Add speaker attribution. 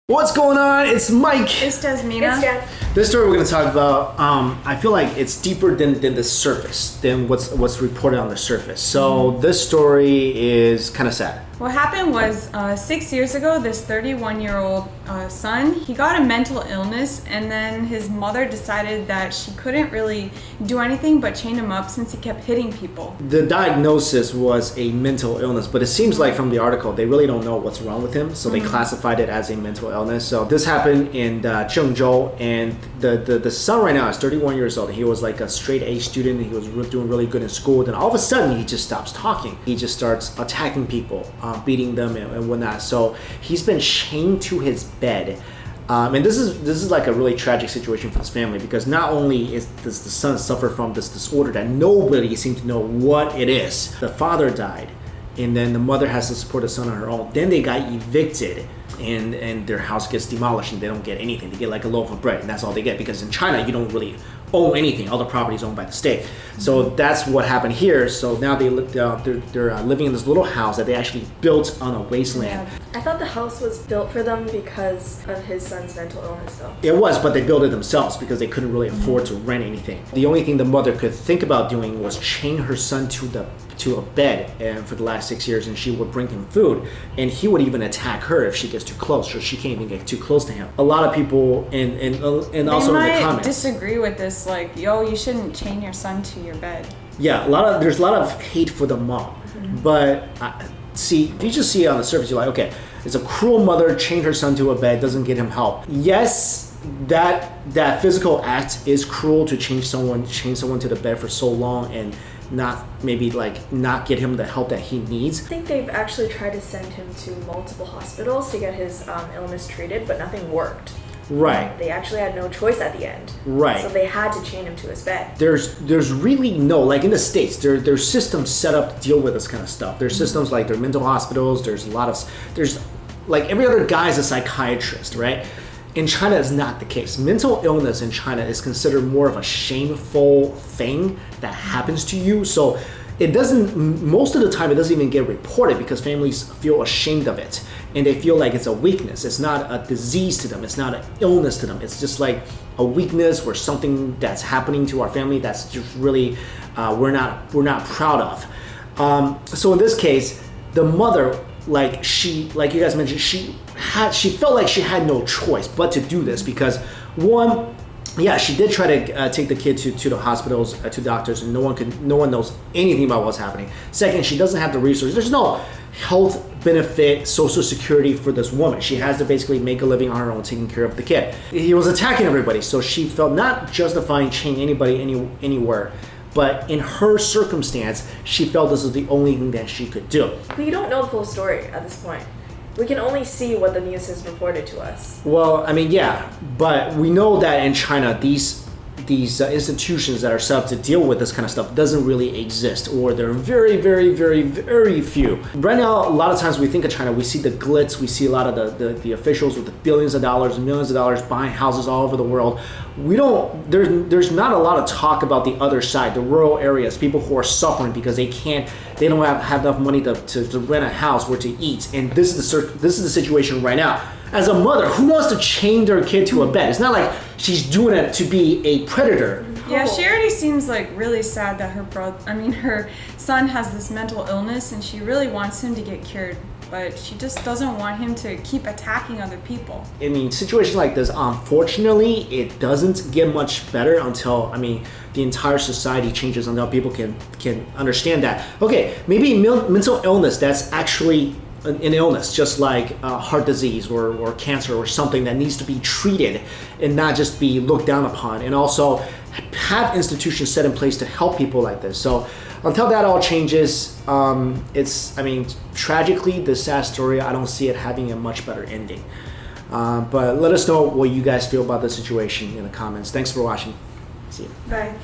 Speaker 1: What's going on? It's Mike.
Speaker 2: It's Jasmina.
Speaker 3: It's Jeff.
Speaker 1: This story we're going to talk about, I feel like it's deeper than the surface, than what's reported on the surface. So this story is kind of sad.
Speaker 2: What happened was 6 years ago, this 31-year-old son, he got a mental illness, and then his mother decided that she couldn't really do anything but chain him up since he kept hitting people.
Speaker 1: The diagnosis was a mental illness, but it seems like from the article, they really don't know what's wrong with him, so they classified it as a mental illness. So this happened in Zhengzhou, and the son right now is 31 years old. He was like a straight A student. He was doing really good in school. Then all of a sudden, he just stops talking. He just starts attacking people, beating them and whatnot. So he's been chained to his bed. And this is like a really tragic situation for this family, because not only does the son suffer from this disorder that nobody seems to know what it is. The father died, and then the mother has to support the son on her own. Then they got evicted, and their house gets demolished, and they don't get anything. They get like a loaf of bread, and that's all they get, because in China you don't really own anything. All the property is owned by the state. So that's what happened here. So now they're living in this little house that they actually built on a wasteland.
Speaker 3: I thought the house was built for them because of his son's mental illness, though.
Speaker 1: It was, but they built it themselves because they couldn't really afford to rent anything. The only thing the mother could think about doing was chain her son to a bed, and for the last 6 years, and she would bring him food, and he would even attack her if she gets too close, so she can't even get too close to him. A lot of people, and also in the comments,
Speaker 2: disagree with this, like, yo, you shouldn't chain your son to your bed.
Speaker 1: Yeah, there's a lot of hate for the mom, but see, if you just see it on the surface, you're like, okay, it's a cruel mother, chained her son to a bed, doesn't get him help. Yes, that physical act is cruel, to chain someone to the bed for so long and not get him the help that he needs.
Speaker 3: I think they've actually tried to send him to multiple hospitals to get his illness treated, but nothing worked.
Speaker 1: Right.
Speaker 3: They actually had no choice at the end.
Speaker 1: Right.
Speaker 3: So they had to chain him to his bed.
Speaker 1: There's really no, like in the States, there's systems set up to deal with this kind of stuff. There's systems like their mental hospitals. There's like every other guy is a psychiatrist, right? In China, it's not the case. Mental illness in China is considered more of a shameful thing that happens to you. So it doesn't, most of the time, it doesn't even get reported because families feel ashamed of it. And they feel like it's a weakness. It's not a disease to them. It's not an illness to them. It's just like a weakness or something that's happening to our family that's just really, we're not proud of. So in this case, the mother, like you guys mentioned, she felt like she had no choice but to do this, because one, yeah, she did try to take the kid to the hospitals, to doctors, and no one knows anything about what's happening. Second, she doesn't have the resources. There's no health benefit, social security for this woman. She has to basically make a living on her own, taking care of the kid. He was attacking everybody, so she felt not justifying chaining anybody anywhere. But in her circumstance, she felt this was the only thing that she could do.
Speaker 3: We don't know the full story at this point. We can only see what the news has reported to us.
Speaker 1: Well, I mean, yeah, but we know that in China, these institutions that are set up to deal with this kind of stuff doesn't really exist, or they're very, very, very, very few. Right now, a lot of times we think of China, we see the glitz, we see a lot of the officials with the billions of dollars and millions of dollars buying houses all over the world. There's not a lot of talk about the other side, the rural areas, people who are suffering because they don't have enough money to rent a house or to eat. And this is the situation right now. As a mother, who wants to chain their kid to a bed? It's not like she's doing it to be a predator.
Speaker 2: Yeah, she already seems like really sad that her son has this mental illness, and she really wants him to get cured, but she just doesn't want him to keep attacking other people. I
Speaker 1: mean, situations like this, unfortunately, it doesn't get much better until, the entire society changes, until people can understand that, okay, maybe mental illness, that's actually an illness, just like heart disease or cancer or something that needs to be treated and not just be looked down upon, and also have institutions set in place to help people like this. So until that all changes, tragically, this sad story, I don't see it having a much better ending. But let us know what you guys feel about the situation in the comments. Thanks for watching. See you.
Speaker 2: Bye.